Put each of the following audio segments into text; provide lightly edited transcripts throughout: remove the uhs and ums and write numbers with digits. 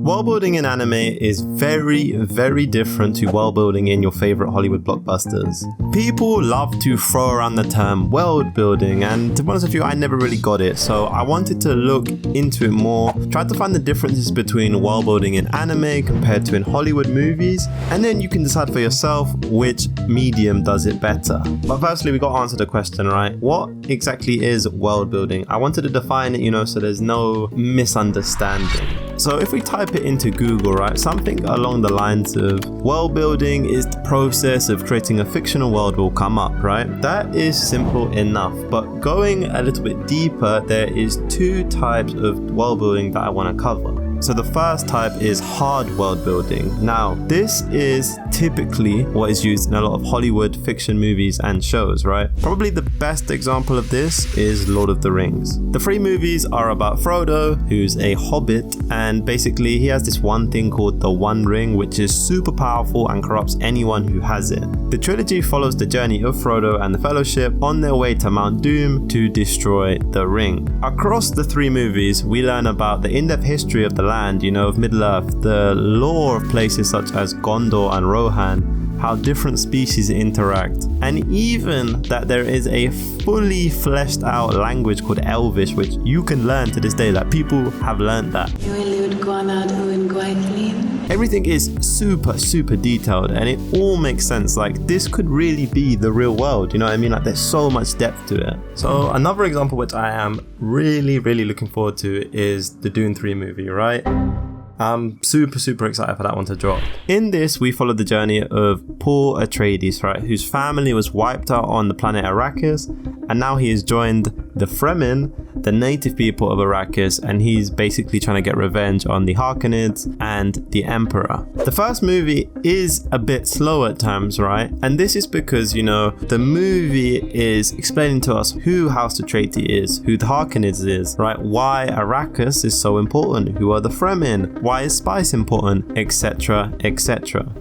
World building in anime is very, very different to world building in your favorite Hollywood blockbusters. People love to throw around the term world building, and to be honest with you, I never really got it, so I wanted to look into it more, try to find the differences between world building in anime compared to in Hollywood movies, and then you can decide for yourself which medium does it better. But firstly, we got to answer the question, right? What exactly is world building? I wanted to define it, so there's no misunderstanding. So if we type it into Google, right, something along the lines of world building is the process of creating a fictional world will come up, right? That is simple enough, but going a little bit deeper, there is two types of world building that I want to cover. So the first type is hard world building. Now, this is typically what is used in a lot of Hollywood fiction movies and shows, right? Probably the best example of this is Lord of the Rings. The three movies are about Frodo, who's a hobbit, and basically he has this one thing called the One Ring, which is super powerful and corrupts anyone who has it. The trilogy follows the journey of Frodo and the Fellowship on their way to Mount Doom to destroy the ring. Across the three movies, we learn about the in-depth history of the land, of Middle-earth, the lore of places such as Gondor and Rohan, how different species interact, and even that there is a fully fleshed out language called Elvish, which you can learn to this day, that people have learned that. Everything is super detailed, and it all makes sense. Like, this could really be the real world, you know what I mean? Like, there's so much depth to it. So another example which I am really looking forward to is the Dune 3 movie, right? I'm super excited for that one to drop. In this, we follow the journey of Paul Atreides, right, whose family was wiped out on the planet Arrakis, and now he has joined the Fremen, the native people of Arrakis, and he's basically trying to get revenge on the Harkonnens and the Emperor. The first movie is a bit slow at times, right? And this is because, the movie is explaining to us who House Atreides is, who the Harkonnens is, right? Why Arrakis is so important, who are the Fremen, why is spice important, etc.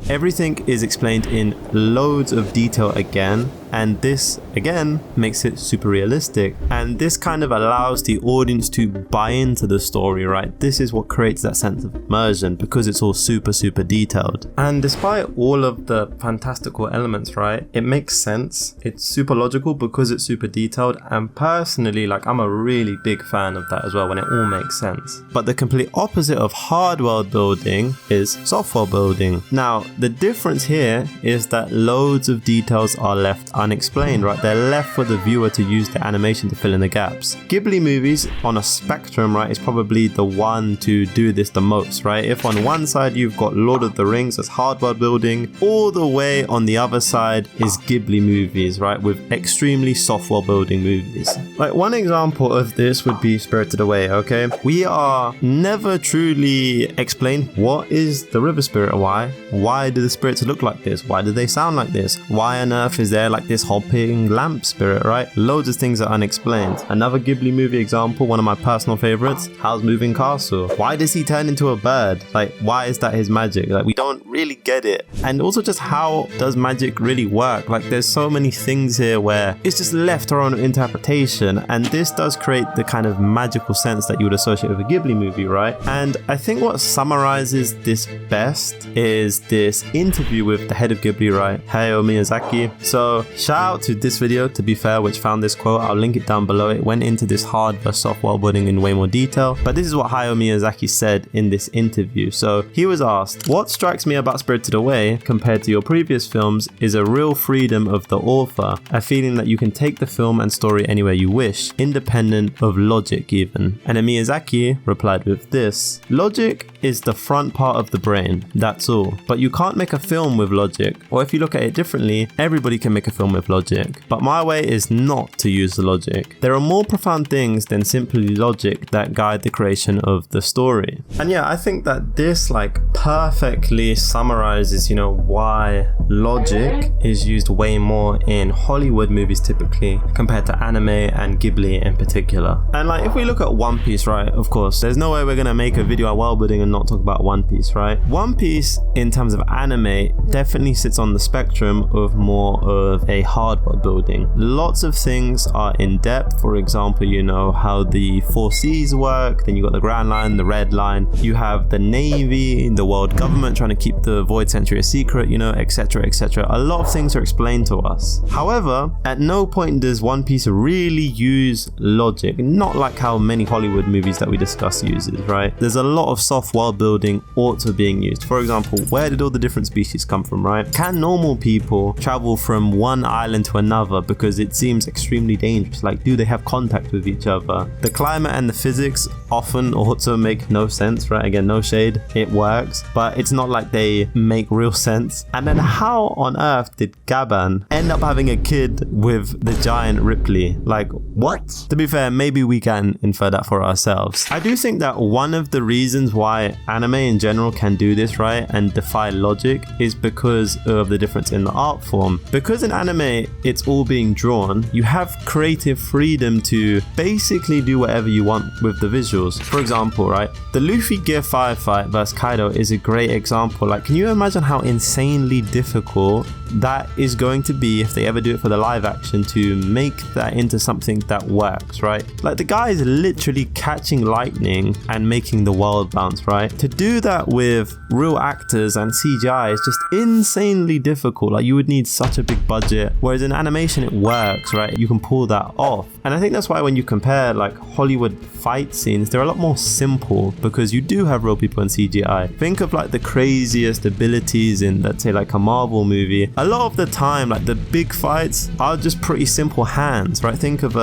Everything is explained in loads of detail again, and this again makes it super realistic, and this kind of allows the audience to buy into the story, right? This is what creates that sense of immersion because it's all super detailed. And despite all of the fantastical elements, right, it makes sense. It's super logical because it's super detailed, and personally, I'm a really big fan of that as well, when it all makes sense. But the complete opposite of hard world building is soft world building. Now, the difference here is that loads of details are left unexplained, right? They're left for the viewer to use the animation to fill in the gaps. Ghibli movies on a spectrum, right, is probably the one to do this the most, right? If on one side you've got Lord of the Rings as hard world building, all the way on the other side is Ghibli movies, right, with extremely soft world building movies. Like, one example of this would be Spirited Away, okay? We are never truly explained what is the river spirit. Why do the spirits look like this? Why do they sound like this? Why on earth is there this hopping lamp spirit, right? Loads of things are unexplained. Another Ghibli movie example, one of my personal favorites, Howl's Moving Castle. Why does he turn into a bird? Why is that his magic? We don't really get it. And also, just how does magic really work? There's so many things here where it's just left our own interpretation, and this does create the kind of magical sense that you would associate with a Ghibli movie, right? And I think what summarizes this best is this interview with the head of Ghibli, right, Hayao Miyazaki. So shout out to this video, to be fair, which found this quote. I'll link it down below. It went into this hard versus soft world building in way more detail, but this is what Hayao Miyazaki said in this interview. So he was asked, "What strikes me about Spirited Away compared to your previous films is a real freedom of the author, a feeling that you can take the film and story anywhere you wish, independent of logic even." And then Miyazaki replied with this: "Logic is the front part of the brain, that's all. But you can't make a film with logic, or if you look at it differently, everybody can make a film with logic. But my way is not to use the logic. There are more profound things than simply logic that guide the creation of the story." And yeah, I think that this perfectly summarizes, why logic is used way more in Hollywood movies typically compared to anime and Ghibli in particular. And like if we look at One Piece, right, of course, there's no way we're gonna make a video on world building and not talk about One Piece, right? One Piece in terms of anime definitely sits on the spectrum of more of a hard world building. Lots of things are in depth. For example, you know how the 4 seas work, then you got the Grand Line, the Red Line, you have the Navy, the world government trying to keep the Void Century a secret, you know, etc, etc. A lot of things are explained to us. However, at no point does One Piece really use logic, not like how many Hollywood movies that we discuss uses, right? There's a lot of soft world building also being used. For example, where did all the different species come from, right? Can normal people travel from one island to another because it seems extremely dangerous? Like, do they have contact with each other? The climate and the physics often also make no sense, right? Again, no shade, it works, but it's not like they make real sense. And then how on earth did Gaban end up having a kid with the giant Ripley? Like, what? To be fair, maybe we can infer that for ourselves. I do think that one of the reasons why anime in general can do this, right, and defy logic is because of the difference in the art form. Because in anime, it's all being drawn, you have creative freedom to basically do whatever you want with the visuals. For example, right, the Luffy Gear 5 fight versus Kaido is a great example. Like, can you imagine how insanely difficult that is going to be if they ever do it for the live action to make that into something that works, right? Like, the guy is literally catching lightning and making the world bounce, right? To do that with real actors and CGI is just insanely difficult. Like, you would need such a big budget, whereas in animation it works, right? You can pull that off. And I think that's why when you compare like Hollywood fight scenes, they're a lot more simple because you do have real people in CGI. Think of like the craziest abilities in, let's say, like a Marvel movie. A lot of the time, like the big fights are just pretty simple hands, right? Think of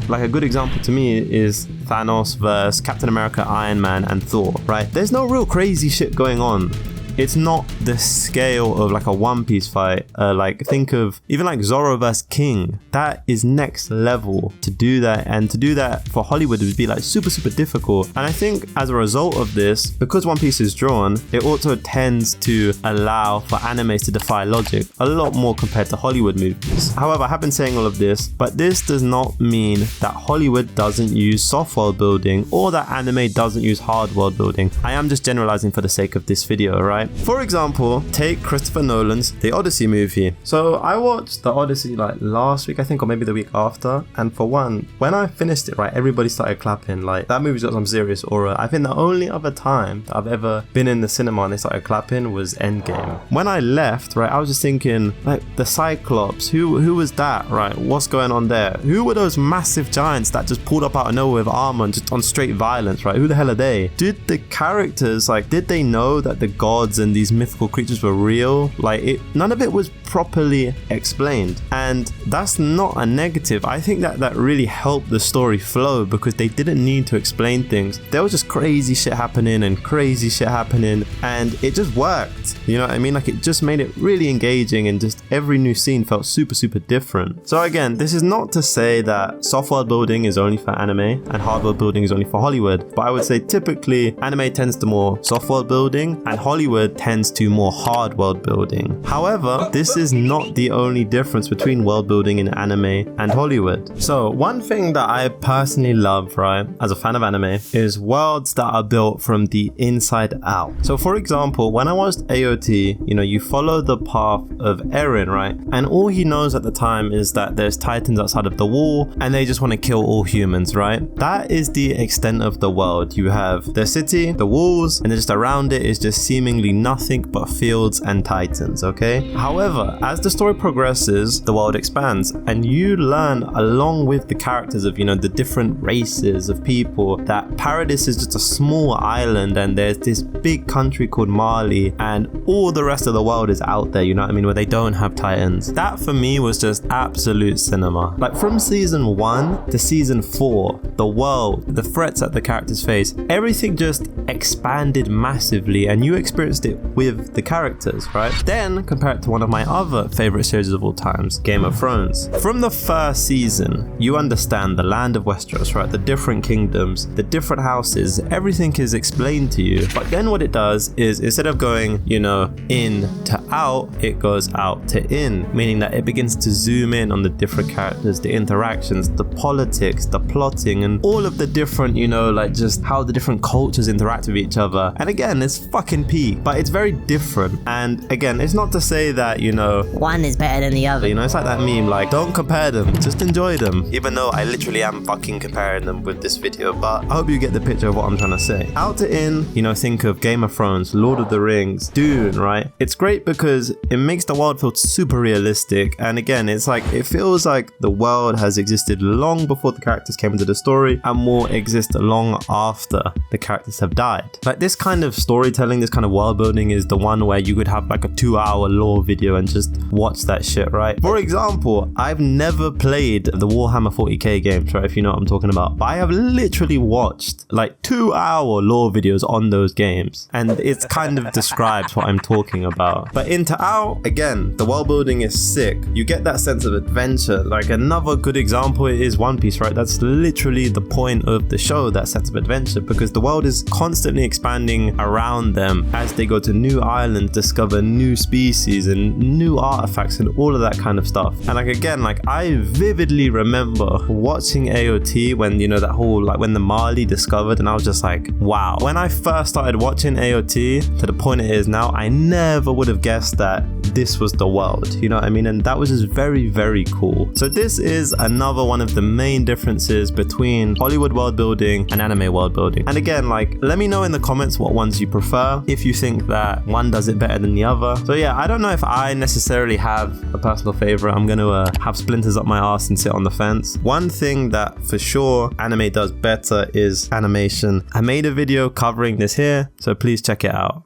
like a good example to me is Thanos versus Captain America, Iron Man, and Thor, right? There's no real crazy shit going on. It's not the scale of like a One Piece fight. Like, think of even like Zoro vs King. That is next level to do that, and to do that for Hollywood would be like super difficult. And I think as a result of this, because One Piece is drawn, it also tends to allow for animes to defy logic a lot more compared to Hollywood movies. However, I have been saying all of this, but this does not mean that Hollywood doesn't use soft world building or that anime doesn't use hard world building. I am just generalizing for the sake of this video, right? For example, take Christopher Nolan's The Odyssey movie. So I watched The Odyssey like last week, I think, or maybe the week after. And for one, when I finished it, right, everybody started clapping. Like, that movie's got some serious aura. I think the only other time that I've ever been in the cinema and they started clapping was Endgame. When I left, right, I was just thinking, like, the Cyclops, who was that, right? What's going on there? Who were those massive giants that just pulled up out of nowhere with armor and just on straight violence, right? Who the hell are they? Did the characters, like, did they know that the gods and these mythical creatures were real? Like, none of it was properly explained, and that's not a negative. I think that really helped the story flow because they didn't need to explain things. There was just crazy shit happening and it just worked. You know what I mean? Like, it just made it really engaging, and just every new scene felt super different. So again, this is not to say that soft world building is only for anime and hard world building is only for Hollywood, but I would say typically anime tends to more soft world building and Hollywood tends to more hard world building. However, this is not the only difference between world building in anime and Hollywood. So one thing that I personally love, right, as a fan of anime, is worlds that are built from the inside out. So for example, when I watched AOT, you know, you follow the path of Eren, right? And all he knows at the time is that there's titans outside of the wall and they just want to kill all humans, right? That is the extent of the world. You have the city, the walls, and then just around it is just seemingly nothing but fields and titans, okay? However, as the story progresses, the world expands and you learn along with the characters of, you know, the different races of people that Paradis is just a small island and there's this big country called Mali and all the rest of the world is out there, you know what I mean, where they don't have titans. That for me was just absolute cinema. Like, from season 1 to season 4, the world, the threats that the characters face, everything just expanded massively and you experienced experienced it with the characters, right? Then compare it to one of my other favorite series of all times, Game of Thrones. From the first season, you understand the land of Westeros, right? The different kingdoms, the different houses, everything is explained to you. But then what it does is instead of going, you know, in to out, it goes out to in, meaning that it begins to zoom in on the different characters, the interactions, the politics, the plotting, and all of the different, you know, like just how the different cultures interact with each other. And again, it's fucking peak, but it's very different. And again, it's not to say that, you know, one is better than the other. You know, it's like that meme, like, don't compare them, just enjoy them. Even though I literally am fucking comparing them with this video, but I hope you get the picture of what I'm trying to say. Out to in, you know, think of Game of Thrones, Lord of the Rings, Dune, right? It's great because it makes the world feel super realistic. And again, it's like, it feels like the world has existed long before the characters came into the story and will exist long after the characters have died. Like this kind of storytelling, this kind of world building is the one where you could have like a 2-hour lore video and just watch that shit, right? For example, I've never played the Warhammer 40k games, right? If you know what I'm talking about, but I have literally watched like 2-hour lore videos on those games, and it kind of describes what I'm talking about. But into out, again, the world building is sick. You get that sense of adventure. Like another good example is One Piece, right? That's literally the point of the show, that sense of adventure, because the world is constantly expanding around them as they go to new islands, discover new species and new artifacts and all of that kind of stuff. And like again, like I vividly remember watching AOT when, you know, that whole like when the Marley discovered, and I was just like, wow. When I first started watching AOT to the point it is now, I never would have guessed that this was the world, you know what I mean? And that was just very, very cool. So this is another one of the main differences between Hollywood world building and anime world building. And again, like, let me know in the comments what ones you prefer, if you think that one does it better than the other. So yeah, I don't know if I necessarily have a personal favorite. I'm gonna have splinters up my ass and sit on the fence. One thing that for sure anime does better is animation. I made a video covering this here, so please check it out.